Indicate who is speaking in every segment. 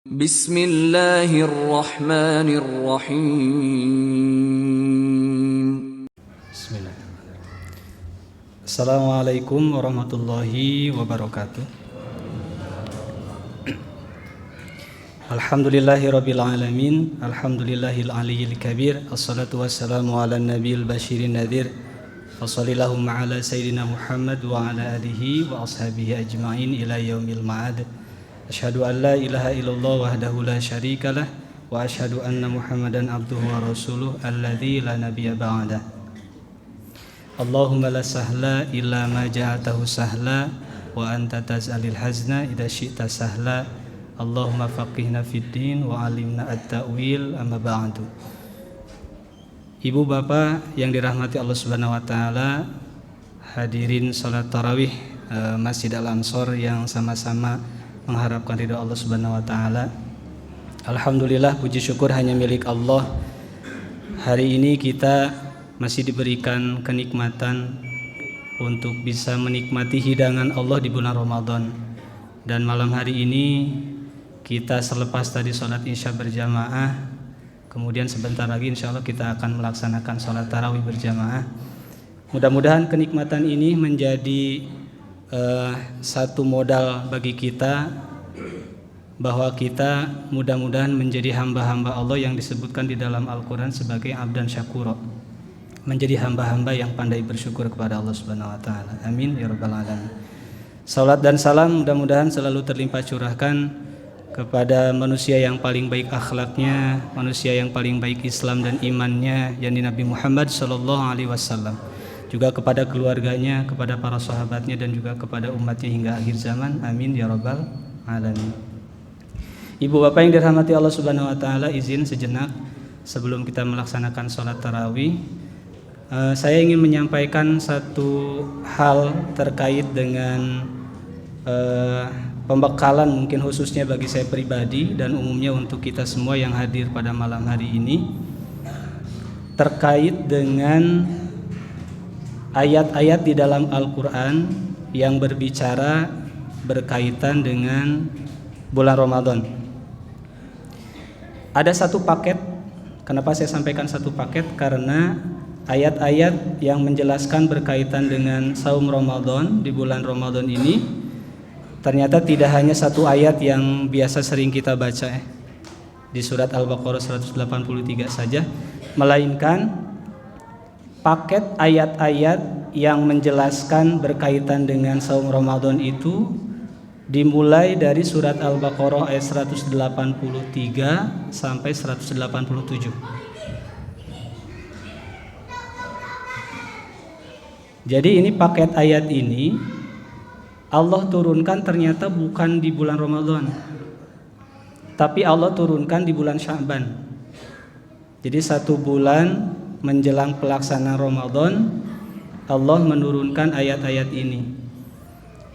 Speaker 1: Bismillahirrahmanirrahim.
Speaker 2: Bismillahirrahmanirrahim. Assalamualaikum warahmatullahi wabarakatuh. Alhamdulillahirabbil alamin, alhamdulillahil aliyyil kabir. Assalatu wassalamu ala nabiyil basyirin nadhir. Wassallallahu ala sayyidina Muhammad wa ala alihi wa ashabihi ajmain ila yaumil ma'ad. Asyhadu an la ilaha illallah wahdahu la syarikalah wa asyhadu anna Muhammadan abduhu wa rasuluh alladzi la nabiyya ba'dah. Allahumma la sahla illa ma ja'altahu sahla wa anta taz'alil hazna idza syi'ta sahla. Allahumma faqihna fid din wa 'allimna at-ta'wil amma ba'du. Ibu bapak yang dirahmati Allah Subhanahu wa taala, hadirin salat tarawih Masjid Al-Ansor yang sama-sama mengharapkan ridha Allah Subhanahu wa taala. Alhamdulillah, puji syukur hanya milik Allah. Hari ini kita masih diberikan kenikmatan untuk bisa menikmati hidangan Allah di bulan Ramadan. Dan malam hari ini kita selepas tadi sholat isya berjamaah, kemudian sebentar lagi insya Allah kita akan melaksanakan sholat tarawih berjamaah. Mudah-mudahan kenikmatan ini menjadi satu modal bagi kita, bahwa kita mudah-mudahan menjadi hamba-hamba Allah yang disebutkan di dalam Al-Quran sebagai abdan syakuro, menjadi hamba-hamba yang pandai bersyukur kepada Allah Subhanahu wa taala. Amin ya rabbal alamin. Salat dan salam mudah-mudahan selalu terlimpah curahkan kepada manusia yang paling baik akhlaknya, manusia yang paling baik Islam dan imannya, yakni Nabi Muhammad sallallahu alaihi wasallam. Juga kepada keluarganya, kepada para sahabatnya, dan juga kepada umatnya hingga akhir zaman. Amin ya rabbal alamin. Ibu bapak yang dirahmati Allah Subhanahu wa taala, izin sejenak sebelum kita melaksanakan sholat tarawih, saya ingin menyampaikan satu hal terkait dengan pembekalan, mungkin khususnya bagi saya pribadi dan umumnya untuk kita semua yang hadir pada malam hari ini, terkait dengan ayat-ayat di dalam Al-Quran yang berbicara berkaitan dengan bulan Ramadan. Ada satu paket. Kenapa saya sampaikan satu paket? Karena ayat-ayat yang menjelaskan berkaitan dengan saum Ramadan di bulan Ramadan ini ternyata tidak hanya satu ayat yang biasa sering kita baca di surat Al-Baqarah 183 saja, melainkan paket ayat-ayat yang menjelaskan berkaitan dengan saum Ramadan itu dimulai dari surat Al-Baqarah ayat 183 sampai 187. Jadi ini paket ayat ini Allah turunkan ternyata bukan di bulan Ramadan, tapi Allah turunkan di bulan Sya'ban. Jadi satu bulan menjelang pelaksanaan Ramadan, Allah menurunkan ayat-ayat ini.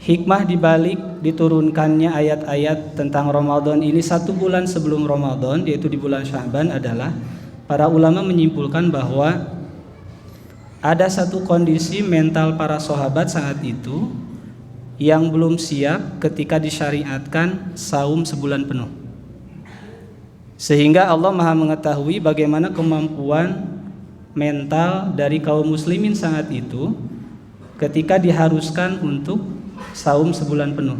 Speaker 2: Hikmah dibalik diturunkannya ayat-ayat tentang Ramadan ini satu bulan sebelum Ramadan, yaitu di bulan Sya'ban, adalah para ulama menyimpulkan bahwa ada satu kondisi mental para sahabat saat itu yang belum siap ketika disyariatkan saum sebulan penuh, sehingga Allah Maha mengetahui bagaimana kemampuan mental dari kaum muslimin saat itu ketika diharuskan untuk saum sebulan penuh.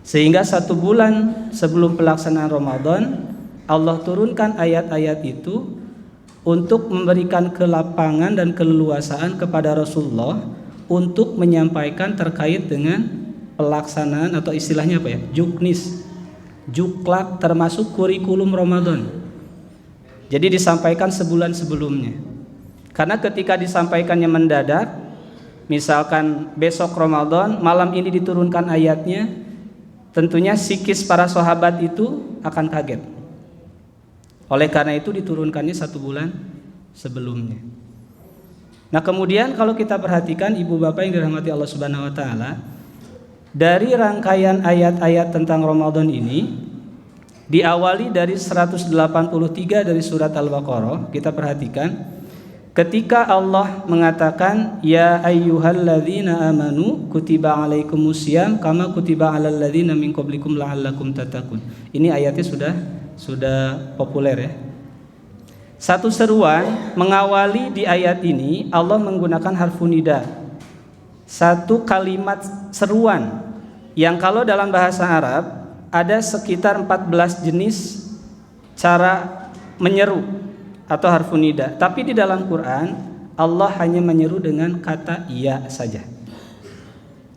Speaker 2: Sehingga satu bulan sebelum pelaksanaan Ramadan, Allah turunkan ayat-ayat itu untuk memberikan kelapangan dan keleluasaan kepada Rasulullah untuk menyampaikan terkait dengan pelaksanaan atau istilahnya apa ya? Juknis, juklak, termasuk kurikulum Ramadan. Jadi disampaikan sebulan sebelumnya. Karena ketika disampaikannya mendadak, misalkan besok Ramadan, malam ini diturunkan ayatnya, tentunya psikis para sahabat itu akan kaget. Oleh karena itu diturunkannya satu bulan sebelumnya. Nah kemudian kalau kita perhatikan ibu bapak yang dirahmati Allah Subhanahu wa taala, dari rangkaian ayat-ayat tentang Ramadan ini diawali dari 183 dari surat Al-Baqarah. Kita perhatikan ketika Allah mengatakan ya ayyuhalladzina amanu kutiba alaikumusiyam kama kutiba alal ladzina min qablikum la'allakum tattaqun. Ini ayatnya sudah populer ya. Satu seruan mengawali di ayat ini Allah menggunakan harfu nida. Satu kalimat seruan yang kalau dalam bahasa Arab ada sekitar 14 jenis cara menyeru atau harfu nida. Tapi di dalam Quran Allah hanya menyeru dengan kata iya saja.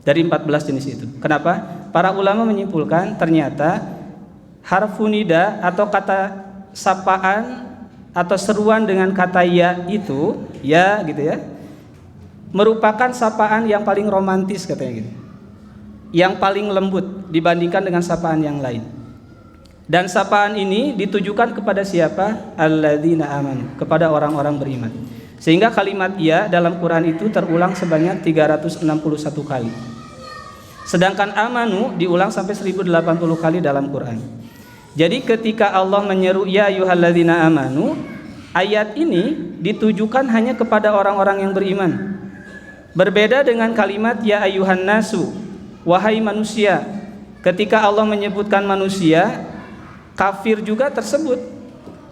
Speaker 2: Dari 14 jenis itu. Kenapa? Para ulama menyimpulkan ternyata harfu nida atau kata sapaan atau seruan dengan kata ya itu, ya gitu ya, merupakan sapaan yang paling romantis katanya gitu. Yang paling lembut dibandingkan dengan sapaan yang lain. Dan sapaan ini ditujukan kepada siapa? Alladzina amanu, kepada orang-orang beriman. Sehingga kalimat ya dalam Quran itu terulang sebanyak 361 kali. Sedangkan amanu diulang sampai 1080 kali dalam Quran. Jadi ketika Allah menyeru ya ayyuhalladzina amanu, ayat ini ditujukan hanya kepada orang-orang yang beriman. Berbeda dengan kalimat ya ayyuhan nasu, wahai manusia. Ketika Allah menyebutkan manusia, kafir juga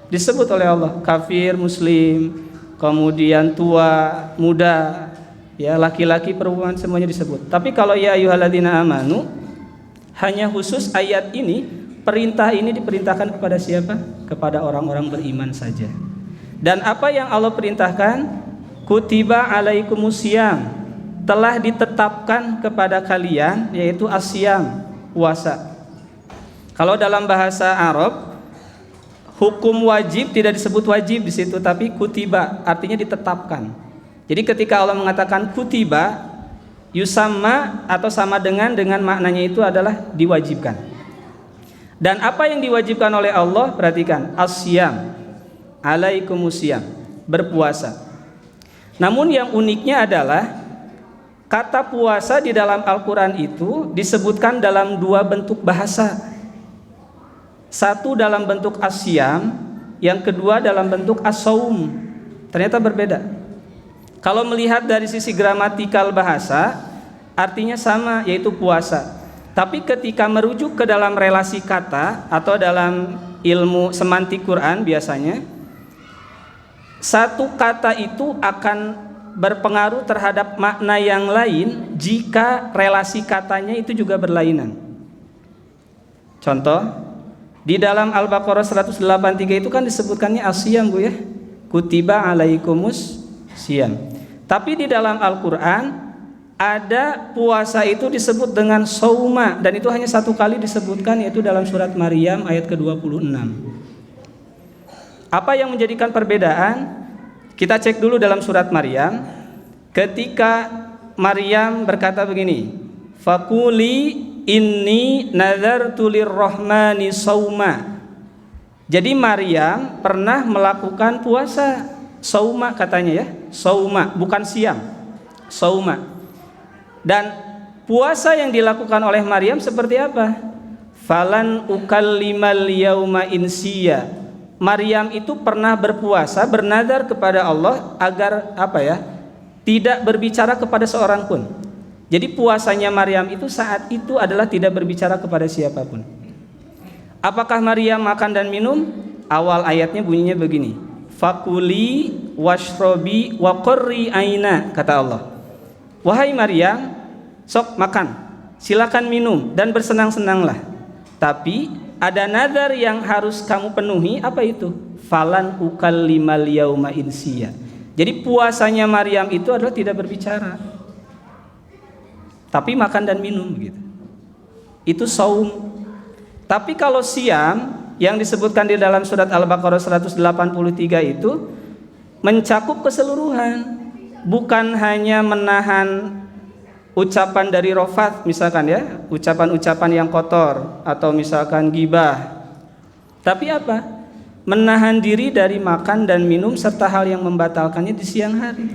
Speaker 2: disebut oleh Allah, kafir, muslim, kemudian tua, muda, ya laki-laki, perempuan semuanya disebut. Tapi kalau ya ayyuhalladzina amanu, hanya khusus ayat ini, perintah ini diperintahkan kepada siapa? Kepada orang-orang beriman saja. Dan apa yang Allah perintahkan? Kutiba alaikumusiyam, telah ditetapkan kepada kalian, yaitu asyam, puasa. Kalau dalam bahasa Arab, hukum wajib tidak disebut wajib di situ, tapi kutiba, artinya ditetapkan. Jadi ketika Allah mengatakan kutiba, yusamma atau sama dengan maknanya itu adalah diwajibkan. Dan apa yang diwajibkan oleh Allah? Perhatikan, asyam, alaikumusiyam, berpuasa. Namun yang uniknya adalah kata puasa di dalam Al-Quran itu disebutkan dalam dua bentuk bahasa. Satu dalam bentuk asyam, yang kedua dalam bentuk as-saum. Ternyata berbeda. Kalau melihat dari sisi gramatikal bahasa, artinya sama, yaitu puasa. Tapi ketika merujuk ke dalam relasi kata atau dalam ilmu semantik Quran biasanya, satu kata itu akan berpengaruh terhadap makna yang lain jika relasi katanya itu juga berlainan. Contoh, di dalam Al-Baqarah 183 itu kan disebutkannya asyam Bu ya. Kutiba alaikumus siyam. Tapi di dalam Al-Qur'an ada puasa itu disebut dengan sauma, dan itu hanya satu kali disebutkan, yaitu dalam surat Maryam ayat ke-26. Apa yang menjadikan perbedaan? Kita cek dulu dalam surat Maryam. Ketika Maryam berkata begini, Fakuli inni nazartu lirrahmani sauma. Jadi Maryam pernah melakukan puasa sauma katanya ya, sauma bukan siam, sauma. Dan puasa yang dilakukan oleh Maryam seperti apa? Falan ukallimal yauma insiya. Maryam itu pernah berpuasa, bernazar kepada Allah agar apa ya? Tidak berbicara kepada seorang pun. Jadi puasanya Maryam itu saat itu adalah tidak berbicara kepada siapapun. Apakah Maryam makan dan minum? Awal ayatnya bunyinya begini, Fakuli washrobi wa qurri aina, kata Allah. Wahai Maryam, sok makan, silakan minum dan bersenang-senanglah. Tapi ada nazar yang harus kamu penuhi, apa itu? Falan ukallimal yauma insiya. Jadi puasanya Maryam itu adalah tidak berbicara, tapi makan dan minum gitu. Itu saum. Tapi kalau siam yang disebutkan di dalam surat Al-Baqarah 183 itu mencakup keseluruhan, bukan hanya menahan ucapan dari rofat misalkan ya, ucapan-ucapan yang kotor atau misalkan gibah. Tapi apa? Menahan diri dari makan dan minum serta hal yang membatalkannya di siang hari.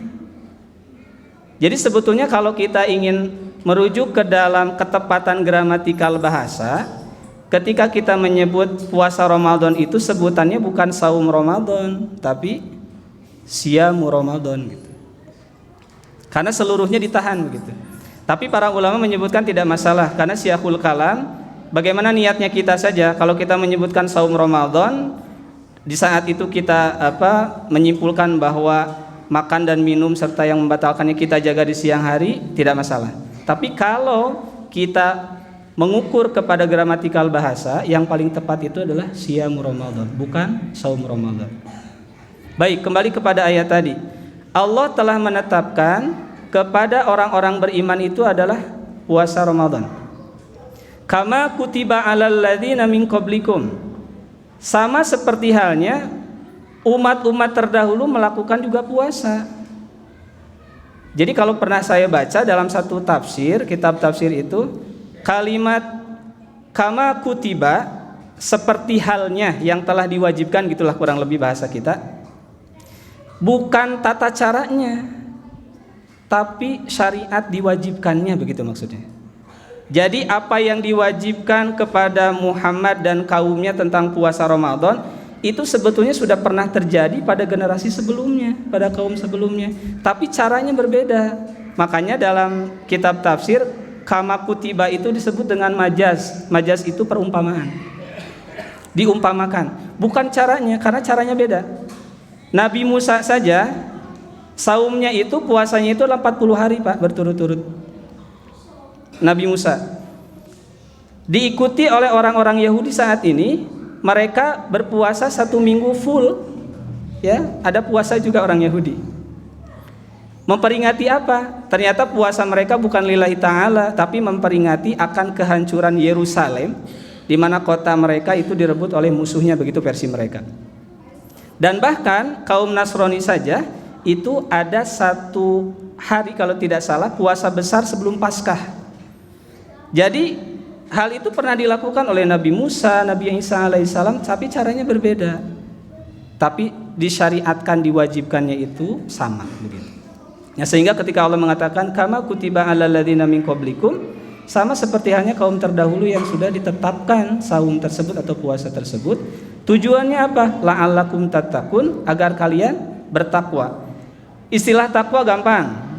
Speaker 2: Jadi sebetulnya kalau kita ingin merujuk ke dalam ketepatan gramatikal bahasa, ketika kita menyebut puasa Ramadan itu sebutannya bukan saum Ramadan, tapi siyamu Ramadan gitu. Karena seluruhnya ditahan begitu. Tapi para ulama menyebutkan tidak masalah karena siyaqul kalam, bagaimana niatnya kita saja. Kalau kita menyebutkan saum Ramadan, di saat itu kita menyimpulkan bahwa makan dan minum serta yang membatalkannya kita jaga di siang hari, tidak masalah. Tapi kalau kita mengukur kepada gramatikal bahasa, yang paling tepat itu adalah siyamu Ramadan, bukan saum Ramadan. Baik, kembali kepada ayat tadi. Allah telah menetapkan kepada orang-orang beriman itu adalah puasa Ramadan. Kama kutiba 'alal ladzina min qablikum. Sama seperti halnya umat-umat terdahulu melakukan juga puasa. Jadi kalau pernah saya baca dalam satu tafsir, kitab tafsir itu, kalimat kama kutiba seperti halnya yang telah diwajibkan, gitulah kurang lebih bahasa kita. Bukan tata caranya, tapi syariat diwajibkannya, begitu maksudnya. Jadi apa yang diwajibkan kepada Muhammad dan kaumnya tentang puasa Ramadan itu sebetulnya sudah pernah terjadi pada generasi sebelumnya, pada kaum sebelumnya, tapi caranya berbeda. Makanya dalam kitab tafsir kama kutiba itu disebut dengan majaz. Majaz itu perumpamaan, diumpamakan, bukan caranya, karena caranya beda. Nabi Musa saja saumnya itu, puasanya itu 40 hari Pak, berturut-turut. Nabi Musa diikuti oleh orang-orang Yahudi saat ini, mereka berpuasa 1 minggu full. Ya, ada puasa juga orang Yahudi. Memperingati apa? Ternyata puasa mereka bukan lillahi ta'ala, tapi memperingati akan kehancuran Yerusalem, di mana kota mereka itu direbut oleh musuhnya, begitu versi mereka. Dan bahkan kaum Nasrani saja itu ada 1 hari kalau tidak salah puasa besar sebelum Paskah. Jadi hal itu pernah dilakukan oleh Nabi Musa, Nabi Isa alaihissalam, tapi caranya berbeda. Tapi disyariatkan, diwajibkannya itu sama begitu. Ya, sehingga ketika Allah mengatakan kama kutiba 'alal ladzina min qablikum, sama seperti halnya kaum terdahulu yang sudah ditetapkan saum tersebut atau puasa tersebut. Tujuannya apa? La'allakum tattaqun, agar kalian bertakwa. Istilah takwa gampang.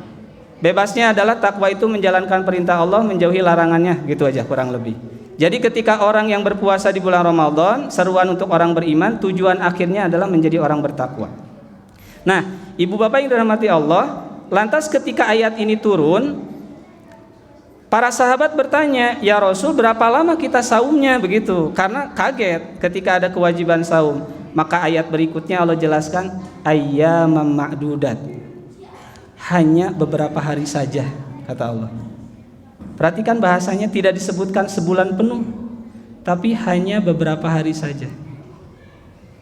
Speaker 2: Bebasnya adalah takwa itu menjalankan perintah Allah, menjauhi larangannya, gitu aja kurang lebih. Jadi ketika orang yang berpuasa di bulan Ramadan, seruan untuk orang beriman, tujuan akhirnya adalah menjadi orang bertakwa. Nah, ibu bapak yang dirahmati Allah, lantas ketika ayat ini turun, para sahabat bertanya, ya Rasul, berapa lama kita saumnya begitu? Karena kaget ketika ada kewajiban saum. Maka ayat berikutnya Allah jelaskan, ayyamam ma'dudat, hanya beberapa hari saja, kata Allah. Perhatikan bahasanya, tidak disebutkan sebulan penuh, tapi hanya beberapa hari saja.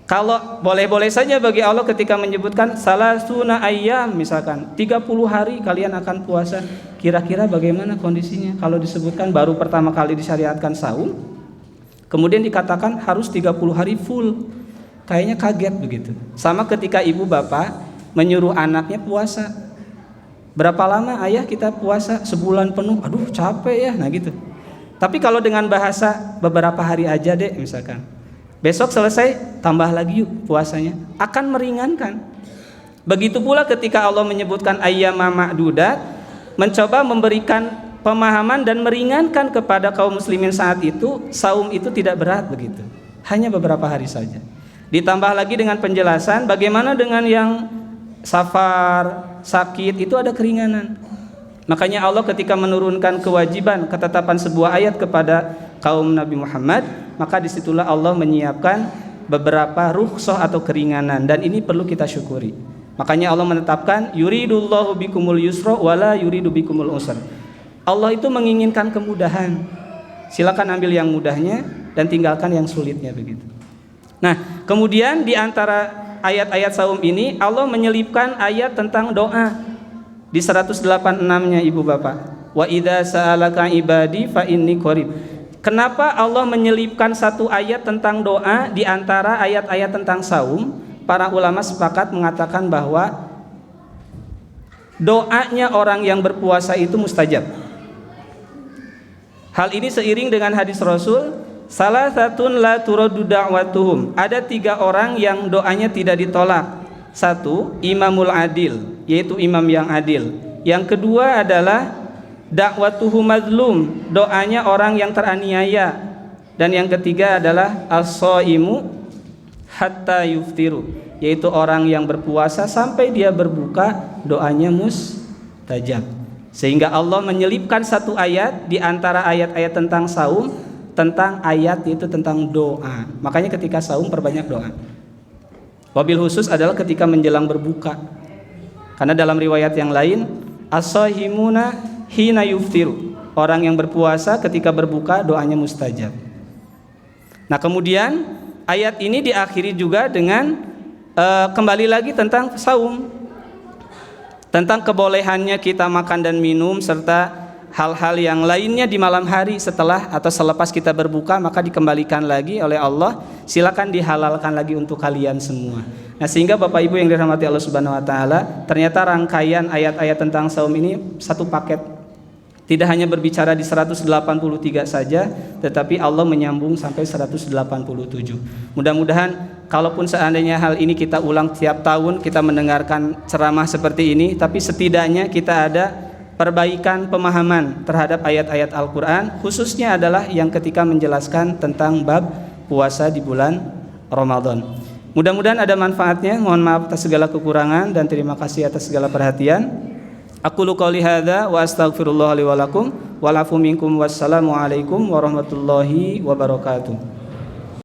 Speaker 2: Kalau boleh-boleh saja bagi Allah ketika menyebutkan salasuna ayyam, misalkan 30 hari kalian akan puasa. Kira-kira bagaimana kondisinya kalau disebutkan baru pertama kali disyariatkan saum, kemudian dikatakan harus 30 hari full. Kayaknya kaget begitu. Sama ketika ibu bapak menyuruh anaknya puasa. Berapa lama ayah kita puasa? Sebulan penuh. Aduh capek ya, nah gitu. Tapi kalau dengan bahasa beberapa hari aja deh misalkan, besok selesai, tambah lagi yuk puasanya, akan meringankan. Begitu pula ketika Allah menyebutkan ayyamam ma'dudat, mencoba memberikan pemahaman dan meringankan kepada kaum muslimin saat itu, saum itu tidak berat begitu, hanya beberapa hari saja. Ditambah lagi dengan penjelasan bagaimana dengan yang safar, sakit, itu ada keringanan. Makanya Allah ketika menurunkan kewajiban ketetapan sebuah ayat kepada kaum Nabi Muhammad, maka disitulah Allah menyiapkan beberapa rukhsah atau keringanan, dan ini perlu kita syukuri. Makanya Allah menetapkan yuridullahu bikumul yusra wala yuridu bikumul usra. Allah itu menginginkan kemudahan. Silakan ambil yang mudahnya dan tinggalkan yang sulitnya begitu. Nah, kemudian di antara ayat-ayat saum ini Allah menyelipkan ayat tentang doa. Di 186-nya ibu bapak, wa idza sa'alaka ibadi fa inni qarib. Kenapa Allah menyelipkan satu ayat tentang doa di antara ayat-ayat tentang saum? Para ulama sepakat mengatakan bahwa doanya orang yang berpuasa itu mustajab. Hal ini seiring dengan hadis Rasul, salah satun la turaddu da'watuhum. Ada 3 orang yang doanya tidak ditolak. Satu, imamul adil, yaitu imam yang adil. Yang kedua adalah dakwatuhu mazlum, doanya orang yang teraniaya. Dan yang ketiga adalah as-shaimu hatta yuftiru, yaitu orang yang berpuasa sampai dia berbuka, doanya mustajab. Sehingga Allah menyelipkan satu ayat di antara ayat-ayat tentang saum, tentang ayat itu tentang doa. Makanya ketika saum perbanyak doa. Wabil khusus adalah ketika menjelang berbuka. Karena dalam riwayat yang lain, as-shahimuna hina yuftiru, orang yang berpuasa ketika berbuka doanya mustajab. Nah, kemudian ayat ini diakhiri juga dengan kembali lagi tentang saum, tentang kebolehannya kita makan dan minum serta hal-hal yang lainnya di malam hari setelah atau selepas kita berbuka, maka dikembalikan lagi oleh Allah, silakan dihalalkan lagi untuk kalian semua. Nah, sehingga Bapak Ibu yang dirahmati Allah Subhanahu wa taala, ternyata rangkaian ayat-ayat tentang saum ini satu paket. Tidak hanya berbicara di 183 saja, tetapi Allah menyambung sampai 187. Mudah-mudahan kalaupun seandainya hal ini kita ulang tiap tahun, kita mendengarkan ceramah seperti ini, tapi setidaknya kita ada perbaikan pemahaman terhadap ayat-ayat Al-Quran, khususnya adalah yang ketika menjelaskan tentang bab puasa di bulan Ramadan. Mudah-mudahan ada manfaatnya. Mohon maaf atas segala kekurangan dan terima kasih atas segala perhatian. Aqulu qouli hadza wa astaghfirullah li wa lakum wa lafu minkum. Wassalamu alaikum warahmatullahi wabarakatuh.